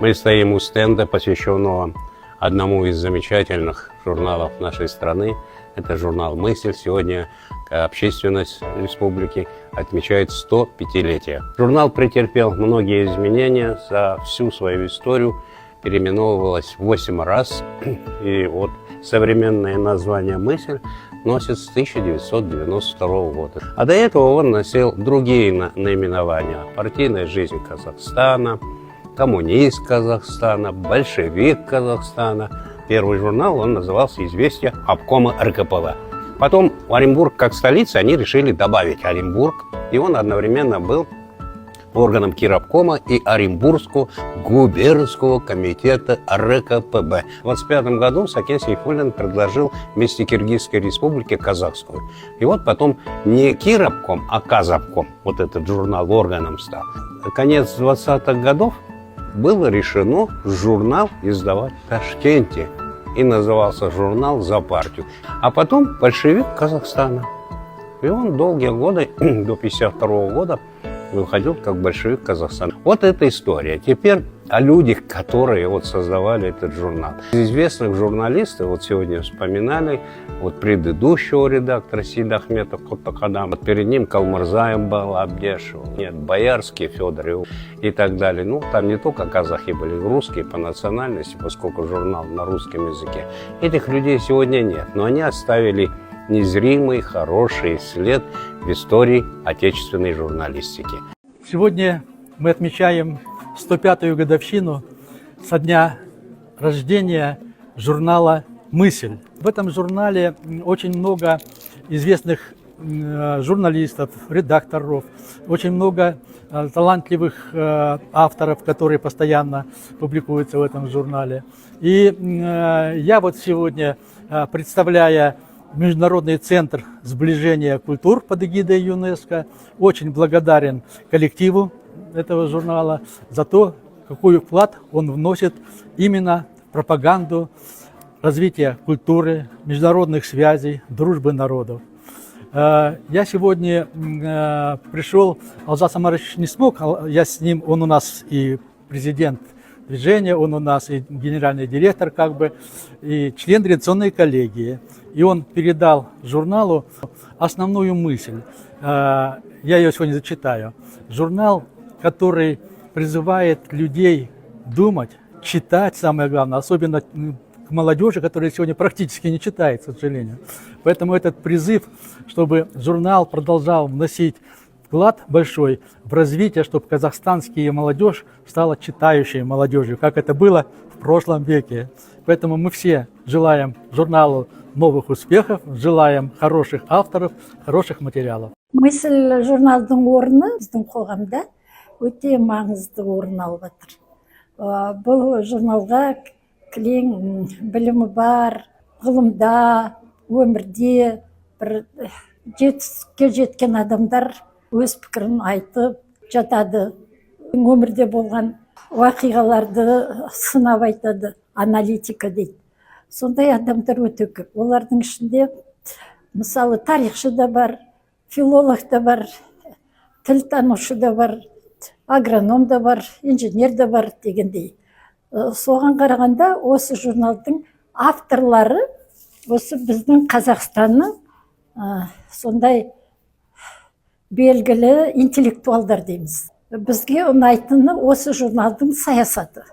Мы стоим у стенда, посвященного одному из замечательных журналов нашей страны. Это журнал «Мысль». Сегодня общественность республики отмечает 105-летие. Журнал претерпел многие изменения за всю свою историю, переименовывалось 8 раз. И вот современное название «Мысль» носит с 1992 года. А до этого он носил другие наименования: «Партийная жизнь Казахстана», «Коммунист Казахстана», «Большевик Казахстана». Первый журнал он назывался «Известия обкома РКПБ». Потом в Оренбург как столица они решили добавить Оренбург, и он одновременно был органом Кировкома и Оренбургского губернского комитета РКПБ. В 1925 году Сакен Сейфуллин предложил вместе Киргизской республики казахскую. И вот потом не Кировком, а Казахком, вот этот журнал органом стал. Конец 20-х годов было решено журнал издавать в Ташкенте. И назывался журнал «За партию». А потом «Большевик Казахстана». И он долгие годы, до 1952 года, выходил как «Большевик Казахстана». Вот эта история. Теперь о людях, которые вот создавали этот журнал. Из известных журналистов, вот сегодня вспоминали, вот предыдущего редактора Сида Ахметов Коттакадам, вот перед ним Калмырзаев был, Абдешев, нет, Боярский, Федоров и так далее. Ну, там не только казахи были, русские по национальности, поскольку журнал на русском языке. Этих людей сегодня нет, но они оставили незримый, хороший след в истории отечественной журналистики. Сегодня мы отмечаем 105-ю годовщину со дня рождения журнала «Мысль». В этом журнале очень много известных журналистов, редакторов, очень много талантливых авторов, которые постоянно публикуются в этом журнале. И я вот сегодня, представляя Международный центр сближения культур под эгидой ЮНЕСКО, очень благодарен коллективу этого журнала за то, какой вклад он вносит именно в пропаганду развития культуры, международных связей, дружбы народов. Я сегодня пришел, Алжас Омарович не смог, я с ним, он у нас и президент движения, он у нас и генеральный директор, как бы, и член редакционной коллегии. И он передал журналу основную мысль. Я ее сегодня зачитаю. Журнал, который призывает людей думать, читать, самое главное, особенно к молодежи, которая сегодня практически не читает, к сожалению. Поэтому этот призыв, чтобы журнал продолжал вносить вклад большой в развитие, чтобы казахстанская молодежь стала читающей молодежью, как это было в прошлом веке. Поэтому мы все желаем журналу новых успехов, желаем хороших авторов, хороших материалов. Мысль журналдың орны біздің қоғамда өте маңызды орын алып жатыр. Бұл журналға кілең білімі бар, ғылымда, өмірде бір жетістікке жеткен адамдар өз пікірін айтып жатады. Өмірде болған уақиғаларды сынап айтады, аналитика дейді. Сондай адамдар өте көп. Олардың ішінде мысалы тарихшы да бар, филолог да бар, тілтанушы да бар, агроном да бар, инженер да бар дегендей. Соған қарағанда осы журналдың авторлары осы біздің Қазақстанның сондай белгілі интеллектуалдар дейміз. Бізге ұнайтыны осы журналдың саясаты.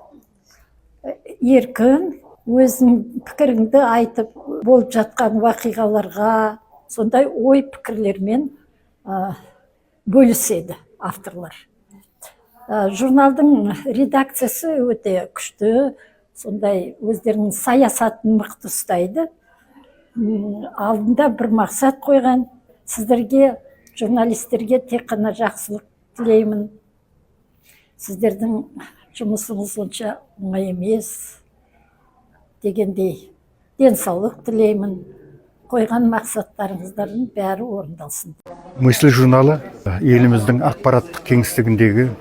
Еркін, өзің пікіріңді айтып, болып жатқан уақиғаларға сондай ой пікірлермен бөліседі авторлар. Журналдың редакциясы өте күшті, сондай өздерінің саясатын мықты ұстайды. Алдында бір мақсат қойған, сіздерге, журналистерге тек қана жақсылық тілеймін. Сіздердің жұмысыңыз онша оңай емес дегендей, денсаулық тілеймін. Қойған мақсаттарыңыздардың бәрі орындалсын. Мысль журналы еліміздің ақпараттық кеңістігіндегі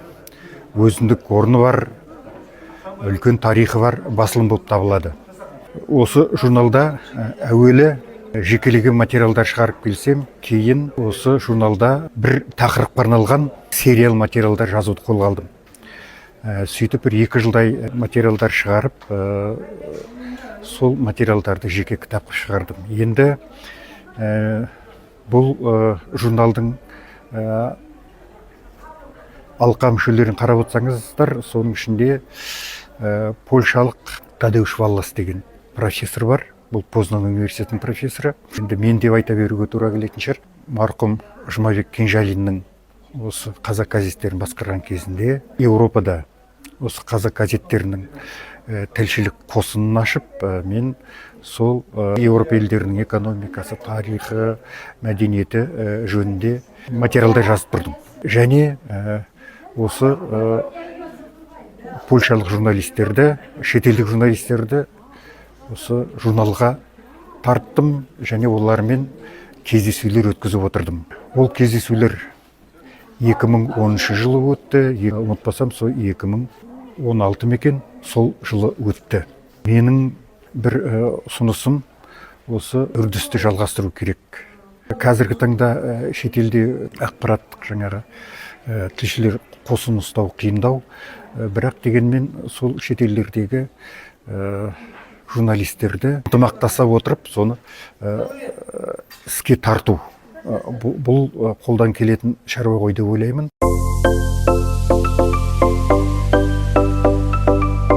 өзіндік орны бар, үлкен тарихы бар басылым болып табылады. Осы журналда әуелі жекелеген материалдар шығарып келсем, кейін осы журналда бір тақырыпқа арналған сериал материалдар жазуды қолға алдым. Сөйтіп бір 2 жылдай материалдар шығарып, сол материалдарды жеке кітап шығардым. Енді бұл журналдың алқа мүшелерін қарап отырсаңыздар, соның ішінде польшалық Тадеуш Валлас деген профессор бар. Бұл Познан университетінің профессоры. Енді мен деп айта беруге тура келетін шығар. Марқұм Жұмабек Кенжалиннің осы қазақ газеттерін басқарған кезінде Еуропада осы қазақ газеттерінің тілшілік қосынын ашып, мен сол Еуропа елдерінің экономикасы, тарихы, мәдениеті жөнінде материалдар жазып тұрдым. Және осы польшалық журналистерді, шетелдік журналистерді осы журналға тарттым және олармен кездесулер өткізіп отырдым. Ол кездесулер 2010 жылы өтті, ұмытпасам, сол 2016 мекен, сол жылы өтті. Менің бір ұсынысым осы үрдісті жалғастыру керек. Қазіргі таңда шетелде ақпараттық жаңағы тілшілер қосын ұстау қиындау, бірақ дегенмен сол шетелдердегі журналистерді ынтымақтаса отырып, соны іске тарту. Бұл қолдан келетін шаруа ғой деп ойлаймын.